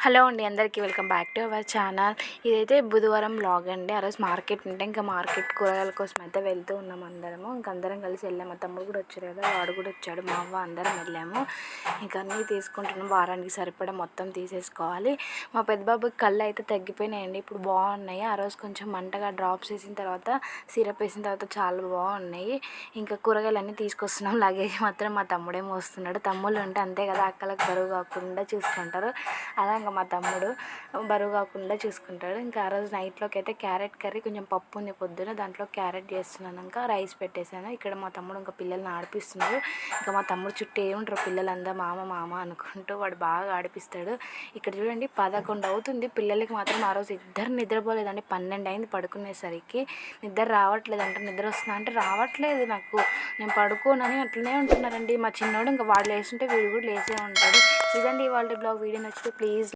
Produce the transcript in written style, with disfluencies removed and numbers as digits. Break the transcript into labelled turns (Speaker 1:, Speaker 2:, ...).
Speaker 1: Hello అండి, అందరికీ welcome back to our channel. ఇదైతే బుధవారం వ్లాగ్ అండి. ఆ రోజు మార్కెట్ ఉంటే ఇంకా మార్కెట్ కూరగాయల కోసం అయితే వెళ్తూ ఉన్నాము అందరము. ఇంకా అందరం కలిసి వెళ్ళాము. మా తమ్ముడు కూడా వచ్చాడు కదా, వాడు కూడా వచ్చాడు, మా అవ్వ అందరం వెళ్ళాము. ఇంకా అన్నీ తీసుకుంటున్నాం. వారానికి సరిపడా మొత్తం తీసేసుకోవాలి. మా పెద్ద బాబుకి కళ్ళు అయితే తగ్గిపోయినాయండి, ఇప్పుడు బాగున్నాయి. ఆ రోజు కొంచెం మంటగా డ్రాప్స్ వేసిన తర్వాత సిరప్ వేసిన తర్వాత చాలా బాగున్నాయి. ఇంకా కూరగాయలు అన్నీ తీసుకొస్తున్నాం. లగేజ్ మాత్రం మా తమ్ముడే మోస్తున్నాడు. తమ్ముళ్ళు ఉంటే అంతే కదా, అక్కలకు బరువు కాకుండా చూసుకుంటారు. అలా ఇంకా మా తమ్ముడు బరువు కాకుండా చూసుకుంటాడు. ఇంకా ఆ రోజు నైట్లోకి అయితే క్యారెట్ కర్రీ, కొంచెం పప్పు ఉంది పొద్దున, దాంట్లో క్యారెట్ చేస్తున్నాను. ఇంకా రైస్ పెట్టేశాను. ఇక్కడ మా తమ్ముడు ఇంకా పిల్లల్ని ఆడిపిస్తున్నాడు. ఇంకా మా తమ్ముడు చుట్టూ ఏముంటారు పిల్లలంతా మామ మామ అనుకుంటూ, వాడు బాగా ఆడిపిస్తాడు. ఇక్కడ చూడండి 11 అవుతుంది. పిల్లలకి మాత్రం ఆ రోజు ఇద్దరు నిద్రపోలేదండి. 12 అయింది పడుకునేసరికి. నిద్ర రావట్లేదంట. నిద్ర వస్తుందా అంటే రావట్లేదు నాకు, నేను పడుకోనని అట్లనే ఉంటున్నారండి. మా చిన్నోడు ఇంకా వాడు లేస్తుంటే వీడు కూడా లేసే ఉంటాడు. ఇదండి ఇవాళ బ్లాగ్. వీడియో నచ్చితే ప్లీజ్